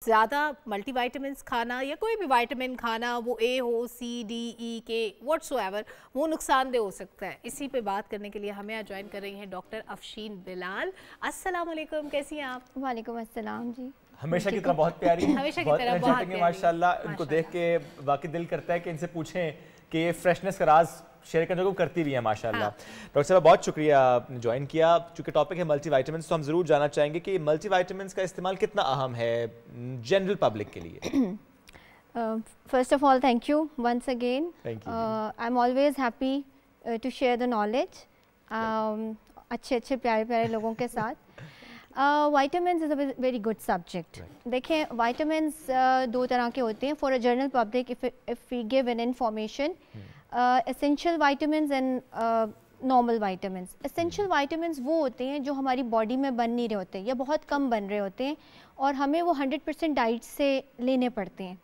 ज़्यादा मल्टीविटामिन्स खाना या कोई भी विटामिन खाना, वो ए हो, सी, डी, ई, के व्हाट्सोएवर, वो नुकसानदेह हो सकता है। इसी पे बात करने के लिए हमें आज ज्वाइन कर रही हैं डॉक्टर अफशीन बिलाल। अस्सलाम वालेकुम, कैसी हैं आप? वालेकुम अस्सलाम जी। हमेशा की तरह बहुत प्यारी, हमेशा की बहुत तरह बहुत एनर्जेटिक है माशाल्लाह। इनको देख के वाकई दिल करता है कि इनसे पूछें कि ये फ्रेशनेस का राज शेयर करने को करती भी है माशाल्लाह। डॉक्टर साहब बहुत शुक्रिया आपने ज्वाइन किया। चूँकि टॉपिक है मल्टीविटामिन्स, तो हम ज़रूर जानना चाहेंगे कि मल्टीविटामिन्स का इस्तेमाल कितना अहम है जनरल पब्लिक के लिए। First of all thank you once again. I am always happy to share the knowledge अच्छे प्यारे प्यारे लोगों के साथ। Vitamins is a very good subject. देखें, विटामिन्स दो तरह के होते हैं for a general public. If we give an information, essential vitamins and normal vitamins. Essential vitamins वो होते हैं जो हमारी बॉडी में बन नहीं रहे होते या बहुत कम बन रहे होते हैं और हमें वो 100% डाइट से लेने पड़ते हैं।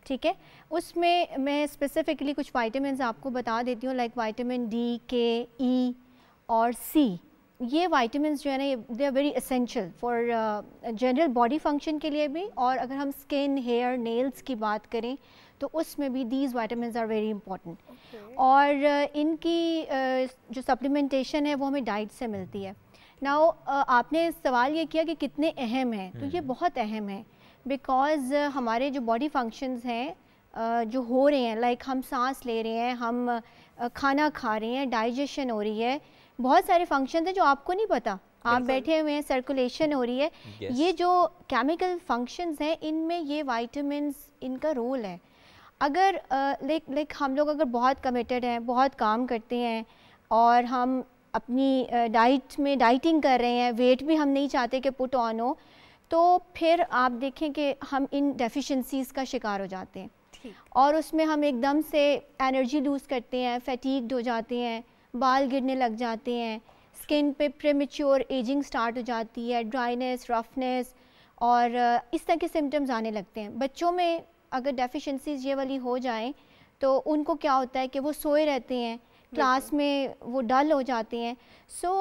ठीक है, उसमें मैं स्पेसिफिकली कुछ विटामिन्स आपको बता देती हूँ, लाइक विटामिन डी, के, ई और सी। ये विटामिन्स जो है ना, they are very essential for general body function के लिए भी, और अगर हम स्किन, हेयर, नेल्स की बात करें तो उसमें भी these vitamins are very important. और इनकी जो सप्लीमेंटेशन है वो हमें डाइट से मिलती है। नाउ आपने सवाल ये किया कि कितने अहम हैं, तो ये बहुत अहम है बिकॉज़ हमारे जो बॉडी फंक्शंस हैं जो हो रहे हैं, लाइक हम सांस ले रहे हैं, हम खाना खा रहे हैं, डाइजेशन हो रही है, बहुत सारे फंक्शन हैं जो आपको नहीं पता। आप बैठे हुए हैं, सर्कुलेशन हो रही है। ये जो केमिकल फंक्शंस हैं, इनमें ये विटामिन्स, इनका रोल है। अगर लाइक हम लोग अगर बहुत कमिटेड हैं, बहुत काम करते हैं और हम अपनी डाइट में डाइटिंग कर रहे हैं, वेट भी हम नहीं चाहते कि पुट ऑन हो, तो फिर आप देखें कि हम इन डेफिशिएंसीज़ का शिकार हो जाते हैं और उसमें हम एकदम से एनर्जी लूज़ करते हैं, फैटीग्ड हो जाते हैं, बाल गिरने लग जाते हैं, स्किन पे प्रीमेच्योर एजिंग स्टार्ट हो जाती है, ड्राइनेस, रफनेस और इस तरह के सिम्टम्स आने लगते हैं। बच्चों में अगर डेफिशिएंसीज ये वाली हो जाएं तो उनको क्या होता है कि वो सोए रहते हैं, क्लास में वो डल हो जाते हैं। So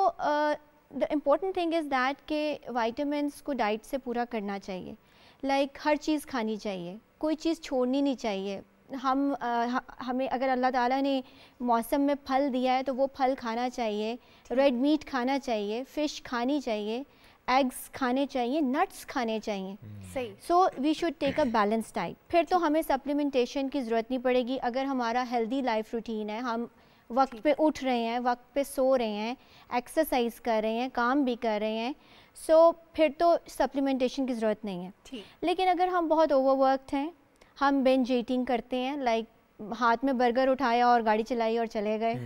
the important thing is that कि विटामिन्स को डाइट से पूरा करना चाहिए। लाइक हर चीज़ खानी चाहिए, कोई चीज़ छोड़नी नहीं चाहिए। हमें अगर अल्लाह ताला ने मौसम में फल दिया है तो वो फल खाना चाहिए, रेड मीट खाना चाहिए, फ़िश खानी चाहिए, एग्स खाने चाहिए, नट्स खाने चाहिए। सही। So we should take a balance diet. फिर तो हमें सप्लीमेंटेशन की ज़रूरत नहीं पड़ेगी अगर हमारा हेल्दी लाइफ रूटीन है, हम वक्त पे उठ रहे हैं, वक्त पे सो रहे हैं, एक्सरसाइज कर रहे हैं, काम भी कर रहे हैं, सो फिर तो सप्लीमेंटेशन की ज़रूरत नहीं है। लेकिन अगर हम बहुत ओवरवर्कड हैं, हम बिंज ईटिंग करते हैं, लाइक हाथ में बर्गर उठाया और गाड़ी चलाई और चले गए,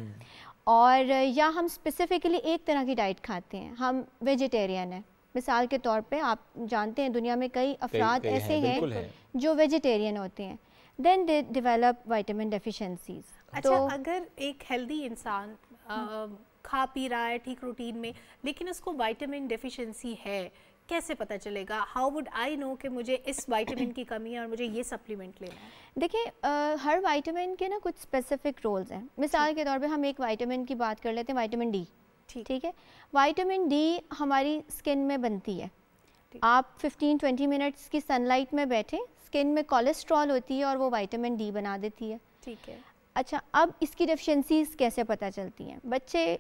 और या हम स्पेसिफिकली एक तरह की डाइट खाते हैं, हम वेजिटेरियन हैं। मिसाल के तौर पे आप जानते हैं दुनिया में कई अफराद ऐसे हैं जो वेजिटेरियन होते हैं, then they develop vitamin deficiencies. अच्छा, अगर एक हेल्दी इंसान खा पी रहा है ठीक रूटीन में, लेकिन उसको विटामिन डेफिशिएंसी है, कैसे पता चलेगा? हाउ वुड आई नो कि मुझे इस विटामिन की कमी है और मुझे ये सप्लीमेंट लेना है? देखिए, हर विटामिन के ना कुछ स्पेसिफिक रोल्स हैं। मिसाल के तौर पे हम एक विटामिन की बात कर लेते हैं, विटामिन डी। ठीक है, विटामिन डी हमारी स्किन में बनती है। आप 15-20 मिनट्स की सनलाइट में बैठें, स्किन में कोलेस्ट्रॉल होती है और वो विटामिन डी बना देती है। ठीक है। अच्छा, अब इसकी डेफिशिएंसीज़ कैसे पता चलती हैं?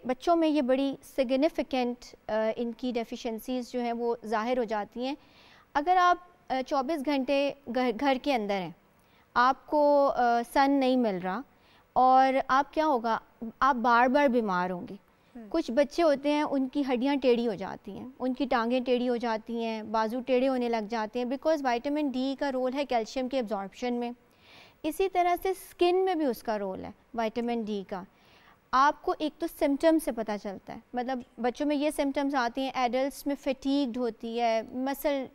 बच्चों में ये बड़ी सिग्निफिकेंट इनकी डेफिशिएंसीज़ जो हैं वो ज़ाहिर हो जाती हैं। अगर आप 24 घंटे घर के अंदर हैं, आपको सन नहीं मिल रहा, और आप क्या होगा, आप बार बार बीमार होंगे। कुछ बच्चे होते हैं उनकी हड्डियां टेढ़ी हो जाती हैं, उनकी टांगें टेढ़ी हो जाती हैं, बाजू टेढ़े होने लग जाते हैं, बिकॉज़ विटामिन डी का रोल है कैल्शियम के एब्जॉर्प्शन में। इसी तरह से स्किन में भी उसका रोल है विटामिन डी का। आपको एक तो सिम्टम्स से पता चलता है, मतलब बच्चों में ये सिम्टम्स आती हैं, एडल्ट्स में फटीग्ड होती है, मसल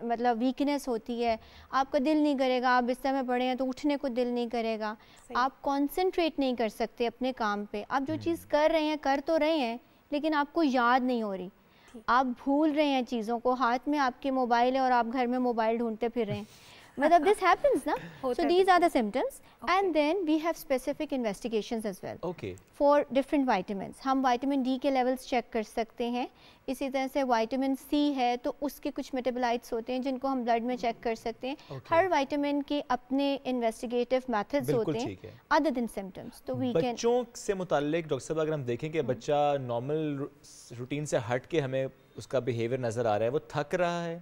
मतलब वीकनेस होती है, आपका दिल नहीं करेगा, आप बिस्तर में पड़े हैं तो उठने को दिल नहीं करेगा, आप कंसंट्रेट नहीं कर सकते अपने काम पे, आप जो चीज़ कर रहे हैं कर तो रहे हैं लेकिन आपको याद नहीं हो रही, आप भूल रहे हैं चीज़ों को, हाथ में आपके मोबाइल है और आप घर में मोबाइल ढूंढते फिर रहे हैं। मतलब this happens ना. So these are the symptoms, and then we have specific investigations as well. Okay. For different vitamins. हम vitamin D के levels check कर सकते हैं. इसी तरह से vitamin C है तो उसके कुछ metabolites होते हैं जिनको हम blood में check कर सकते हैं. हर vitamin के अपने investigative methods होते हैं other than symptoms. तो we can. बच्चों से मुताल्लिक डॉक्टर साहब अगर हम देखें कि बच्चा नॉर्मल रूटीन से हट के हमें उसका बिहेवियर नज़र आ रहा है, वो थक रहा है,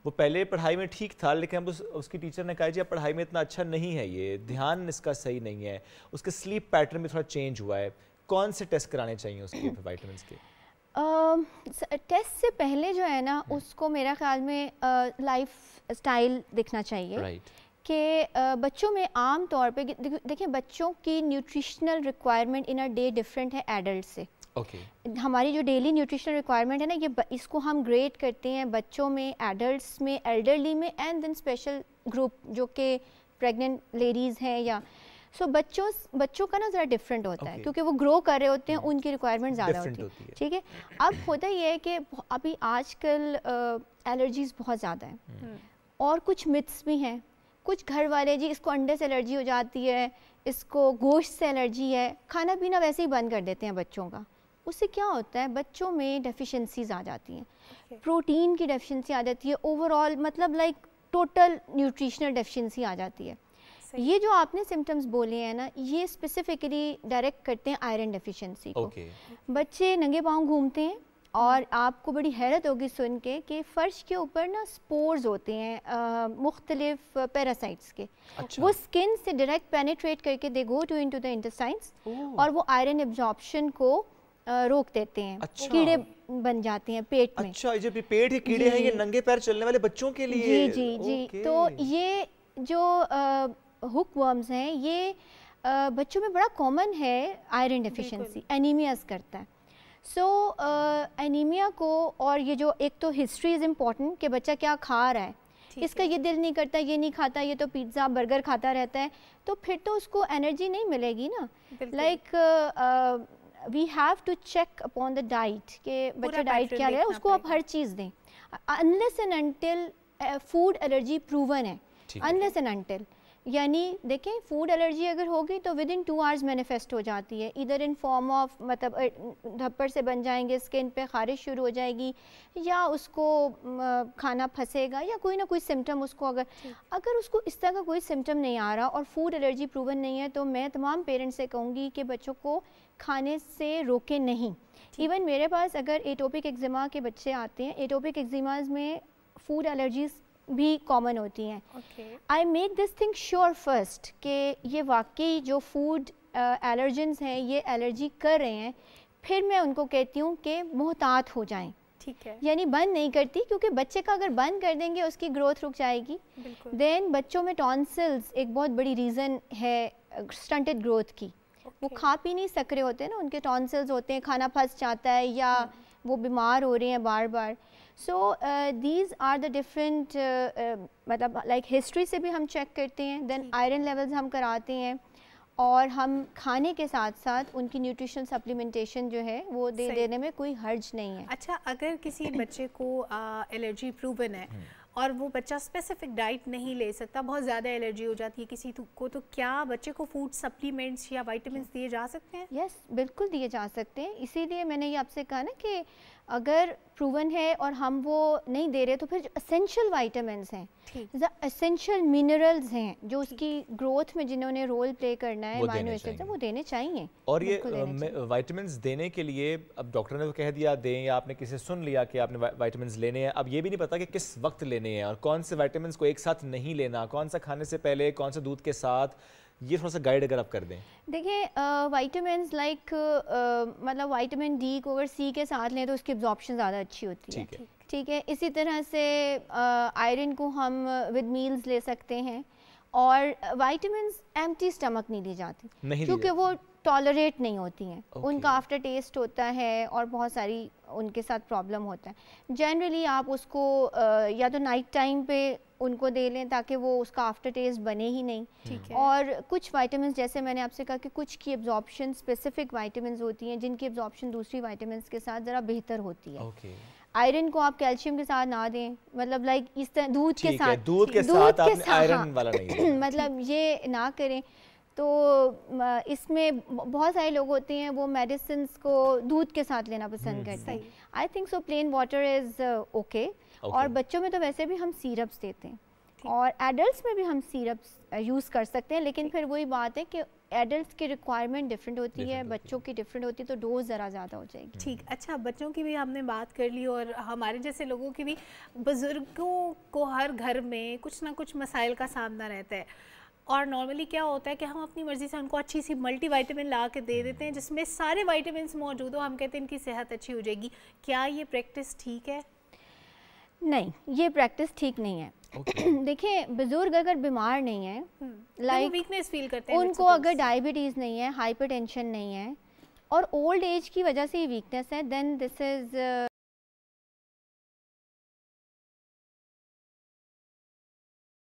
वो पहले पढ़ाई में ठीक था लेकिन अब उसकी टीचर ने कहा जी आप पढ़ाई में इतना अच्छा नहीं है, ये ध्यान इसका सही नहीं है, उसके स्लीप पैटर्न में थोड़ा चेंज हुआ है, कौन से टेस्ट कराने चाहिए उसके विटामिन्स के? टेस्ट से पहले जो है ना उसको मेरा ख्याल में लाइफ स्टाइल देखना चाहिए कि बच्चों में आम तौर पे देखिए बच्चों की nutritional requirement in a day different है एडल्ट से. हमारी जो डेली न्यूट्रिशनल रिक्वायरमेंट है ना ये इसको हम ग्रेड करते हैं बच्चों में, एडल्ट्स में, एल्डरली में एंड देन स्पेशल ग्रुप जो कि प्रेग्नेंट लेडीज़ हैं या बच्चों का ना ज़रा डिफरेंट होता है क्योंकि वो ग्रो कर रहे होते हैं, उनकी रिक्वायरमेंट ज़्यादा होती है. ठीक है, अब होता ये है कि अभी आजकल एलर्जीज़ बहुत ज़्यादा हैं और कुछ मिथ्स भी हैं. कुछ घर वाले जी इसको अंडे से एलर्जी हो जाती है, इसको गोश्त से एलर्जी है, खाना पीना वैसे ही बंद कर देते हैं बच्चों का. उससे क्या होता है बच्चों में डेफिशिएंसीज आ जाती हैं, प्रोटीन की डेफिशिएंसी आ जाती है, ओवरऑल मतलब लाइक टोटल न्यूट्रिशनल डेफिशिएंसी आ जाती है. ये जो आपने सिम्टम्स बोले हैं ना ये स्पेसिफिकली डायरेक्ट करते हैं आयरन डेफिशिएंसी को. बच्चे नंगे पाँव घूमते हैं और आपको बड़ी हैरत होगी सुन के कि फ़र्श के ऊपर ना स्पोर्स होते हैं मुख्तलिफ पैरासाइट्स के. वो स्किन से डायरेक्ट पेनिट्रेट करके they go to into the intestines और वो आयरन एब्जॉर्प्शन को रोक देते हैं. कीड़े बन जाते हैं पेट में. अच्छा, ये पेट के कीड़े हैं ये नंगे पैर चलने वाले बच्चों के लिए. जी. तो ये जो हुक वर्म्स हैं ये बच्चों में बड़ा कॉमन है. आयरन डेफिशिएंसी एनीमियाज करता है. सो एनीमिया को और ये जो एक तो हिस्ट्री इज़ इम्पॉर्टेंट कि बच्चा क्या खा रहा है, इसका ये दिल नहीं करता, ये नहीं खाता, ये तो पिज़्ज़ा बर्गर खाता रहता है, तो फिर तो उसको एनर्जी नहीं मिलेगी ना. Like we have to check upon the diet कि बच्चा डाइट क्या ले रहा है, उसको आप हर चीज़ दें unless and until food allergy proven है. अनलेस एंड अनटिल यानी देखें फूड एलर्जी अगर होगी तो विद इन 2 आवर्स मैनिफेस्ट हो जाती है, इधर इन फॉर्म ऑफ मतलब धब्बड़ से बन जाएंगे, स्किन पे खारिश शुरू हो जाएगी या उसको खाना फंसेगा या कोई ना कोई सिम्टम उसको अगर उसको इस तरह का कोई सिम्टम नहीं आ रहा और फूड एलर्जी प्रूवन नहीं है तो मैं तमाम पेरेंट्स से कहूँगी कि बच्चों को खाने से रोके नहीं. इवन मेरे पास अगर एटोपिक एक्जिमा के बच्चे आते हैं, एटोपिक एक्जिमाज में फूड एलर्जीज भी कॉमन होती हैं. I make this thing sure first कि ये वाकई जो फूड एलर्जेंस हैं ये एलर्जी कर रहे हैं, फिर मैं उनको कहती हूँ कि मोहतात हो जाएं. ठीक है, यानी बंद नहीं करती क्योंकि बच्चे का अगर बंद कर देंगे उसकी ग्रोथ रुक जाएगी. देन बच्चों में टॉन्सिल्स एक बहुत बड़ी रीज़न है स्टंटेड ग्रोथ की. वो खा पी नहीं सक रहे होते हैं ना, उनके टॉन्सिल्स होते हैं, खाना फंस जाता है या वो बीमार हो रहे हैं बार बार. So these are the different मतलब लाइक हिस्ट्री से भी हम चेक करते हैं. देन आयरन लेवल्स हम कराते हैं और हम खाने के साथ साथ उनकी न्यूट्रिशन सप्लीमेंटेशन जो है वो देने में कोई हर्ज नहीं है. अच्छा, अगर किसी बच्चे को एलर्जी प्रूवन है और वो बच्चा स्पेसिफिक डाइट नहीं ले सकता, बहुत ज़्यादा एलर्जी हो जाती है किसी को, तो क्या बच्चे को फूड सप्लीमेंट्स या विटामिन्स दिए जा सकते हैं? यस, बिल्कुल दिए जा सकते हैं. इसीलिए मैंने ये आपसे कहा ना कि अगर प्रूवन है और हम वो नहीं दे रहे तो फिर जो एसेंशियल विटामिन्स हैं, एसेंशियल मिनरल्स हैं जो उसकी ग्रोथ में जिन्होंने रोल प्ले करना है, अमीनो एसिड्स वो देने चाहिए. और ये विटामिन्स देने के लिए अब डॉक्टर ने तो कह दिया दें या आपने किसी सुन लिया कि आपने विटामिन्स लेने हैं, अब ये भी नहीं पता कि किस वक्त लेने हैं और कौन से विटामिन्स को एक साथ नहीं लेना, कौन सा खाने से पहले, कौन सा दूध के साथ, ये थोड़ा सा गाइड अगर आप कर दें. देखिए विटामिन्स लाइक मतलब विटामिन डी को अगर सी के साथ लें तो उसकी एब्जॉर्प्शन ज़्यादा अच्छी होती है. ठीक है. इसी तरह से आयरन को हम विद मील्स ले सकते हैं और विटामिन्स एम्प्टी स्टमक नहीं ली जाती क्योंकि वो टॉलरेट नहीं होती हैं. उनका आफ्टर टेस्ट होता है और बहुत सारी उनके साथ प्रॉब्लम होता है. जनरली आप उसको या तो नाइट टाइम पे उनको दे लें ताकि वो उसका आफ्टर टेस्ट बने ही नहीं. और कुछ विटामिन्स जैसे मैंने आपसे कहा कि कुछ की एब्जॉर्प्शन स्पेसिफिक विटामिन्स होती हैं जिनकी एब्जॉर्प्शन दूसरी विटामिन्स के साथ ज़रा बेहतर होती है. आयरन को आप कैल्शियम के साथ ना दें, मतलब लाइक इस तरह दूध के साथ आपने आयरन वाला नहीं मतलब ये ना करें। तो इसमें बहुत सारे लोग होते हैं वो मेडिसिन्स को दूध के साथ लेना पसंद करते हैं। I think so plain water is okay. और बच्चों में तो वैसे भी हम सिरप्स देते हैं और एडल्ट्स में भी हम सिरप्स यूज़ कर सकते हैं, लेकिन फिर वही बात है कि एडल्ट्स की रिक्वायरमेंट डिफरेंट होती है, बच्चों की डिफरेंट होती है, तो डोज ज़रा ज़्यादा हो जाएगी। ठीक, अच्छा बच्चों की भी हमने बात कर ली और हमारे जैसे लोगों की भी, बुज़ुर्गों को हर घर में कुछ ना कुछ मसाइल का सामना रहता है और नॉर्मली क्या होता है कि हम अपनी मर्ज़ी से उनको अच्छी सी मल्टीविटामिन ला के दे देते हैं जिसमें सारे विटामिन्स मौजूद हो, हम कहते हैं इनकी सेहत अच्छी हो जाएगी। क्या ये प्रैक्टिस ठीक है? नहीं, ये प्रैक्टिस ठीक नहीं है। देखिए बुजुर्ग अगर बीमार नहीं है, लाइक वीकनेस फील करते हैं, उनको अगर डायबिटीज़ नहीं है, हाइपरटेंशन नहीं है और ओल्ड एज की वजह से ये वीकनेस है, देन दिस इज़